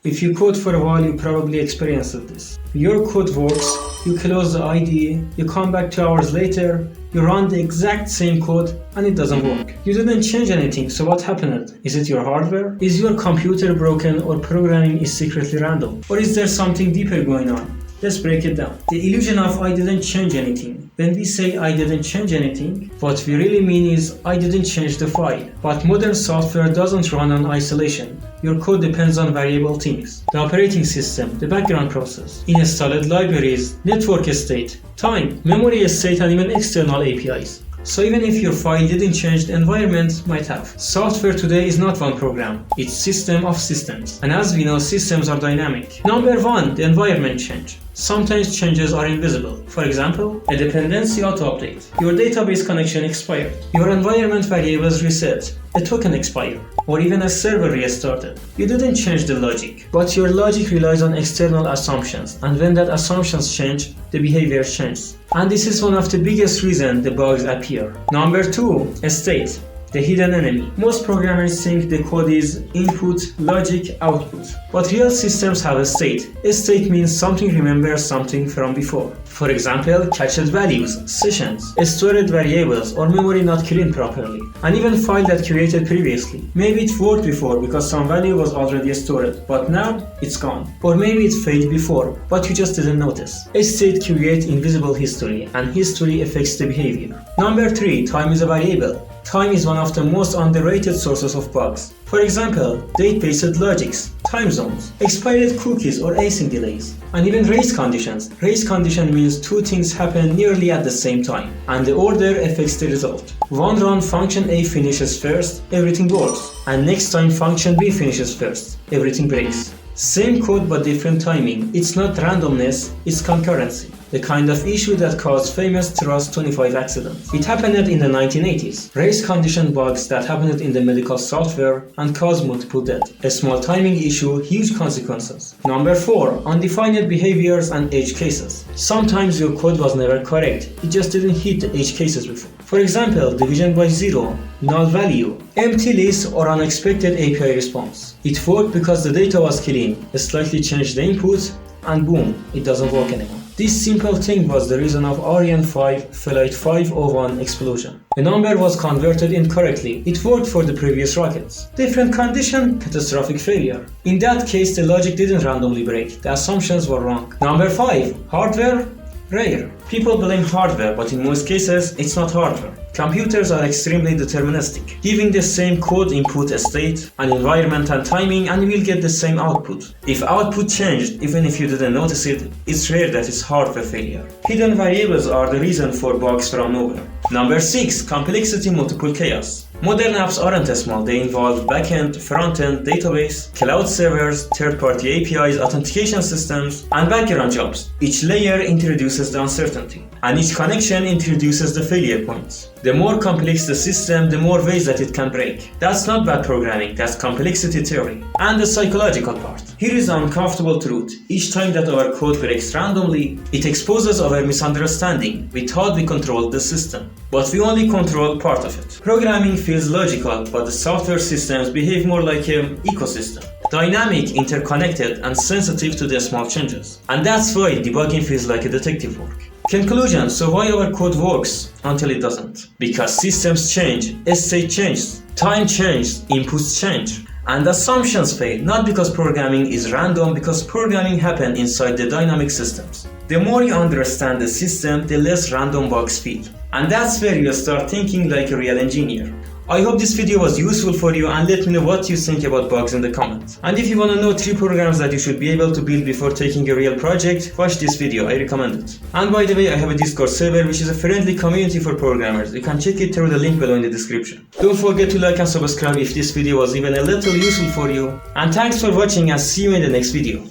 If you code for a while, you probably experienced this. Your code works, you close the IDE, you come back 2 hours later, you run the exact same code and it doesn't work. You didn't change anything, so what happened? Is it your hardware? Is your computer broken, or programming is secretly random? Or is there something deeper going on? Let's break it down. The illusion of I didn't change anything. When we say I didn't change anything, what we really mean is I didn't change the file. But modern software doesn't run on isolation. Your code depends on variable things: the operating system, the background process, installed libraries, network state, time, memory state, and even external APIs. So even if your file didn't change, the environment might have. Software today is not one program, it's system of systems. And as we know, systems are dynamic. Number one, the environment change. Sometimes changes are invisible. For example, a dependency auto-update. Your database connection expired. Your environment variables reset. A token expired. Or even a server restarted. You didn't change the logic, but your logic relies on external assumptions. And when that assumptions change, the behavior changes. And this is one of the biggest reasons the bugs appear. Number two, a state. The hidden enemy. Most programmers think the code is input, logic, output. But real systems have a state. A state means something remembers something from before. For example, cached values, sessions, stored variables, or memory not cleaned properly. And even file that created previously. Maybe it worked before because some value was already stored, but now it's gone. Or maybe it failed before, but you just didn't notice. A state creates invisible history, and history affects the behavior. Number three, time is a variable. Time is one of the most underrated sources of bugs. For example, date-based logics, time zones, expired cookies or async delays, and even race conditions. Race condition means two things happen nearly at the same time, and the order affects the result. One run function A finishes first, everything works, and next time function B finishes first, everything breaks. Same code but different timing. It's not randomness, it's concurrency. The kind of issue that caused famous Trust 25 accident. It happened in the 1980s. Race condition bugs that happened in the medical software and caused multiple deaths. A small timing issue, huge consequences. Number 4. Undefined behaviors and edge cases. Sometimes your code was never correct. It just didn't hit the edge cases before. For example, division by zero, null value, empty list, or unexpected API response. It worked because the data was clean. Slightly changed the input, and boom, it doesn't work anymore. This simple thing was the reason of Ariane 5 Flight 501 explosion. A number was converted incorrectly. It worked for the previous rockets. Different condition, catastrophic failure. In that case, the logic didn't randomly break. The assumptions were wrong. Number 5. Hardware, rare. People blame hardware, but in most cases, it's not hardware. Computers are extremely deterministic, giving the same code input state, an environment and timing, and you will get the same output. If output changed, even if you didn't notice it, it's rare that it's hardware failure. Hidden variables are the reason for bugs from nowhere. Number 6. Complexity, multiple chaos. Modern apps aren't small. They involve backend, frontend, database, cloud servers, third-party APIs, authentication systems, and background jobs. Each layer introduces the uncertainty, and each connection introduces the failure points. The more complex the system, the more ways that it can break. That's not bad programming, that's complexity theory. And the psychological part. Here is the uncomfortable truth. Each time that our code breaks randomly, it exposes our misunderstanding. We thought we controlled the system, but we only control part of it. Programming feels logical, but the software systems behave more like an ecosystem. Dynamic, interconnected, and sensitive to the small changes. And that's why debugging feels like a detective work. Conclusion. So why our code works until it doesn't? Because systems change, state changes, time changes, inputs change, and assumptions fail. Not because programming is random, because programming happens inside the dynamic systems. The more you understand the system, the less random bugs feel. And that's where you start thinking like a real engineer. I hope this video was useful for you, and let me know what you think about bugs in the comments. And if you want to know 3 programs that you should be able to build before taking a real project, watch this video, I recommend it. And by the way, I have a Discord server which is a friendly community for programmers. You can check it through the link below in the description. Don't forget to like and subscribe if this video was even a little useful for you. And thanks for watching, and see you in the next video.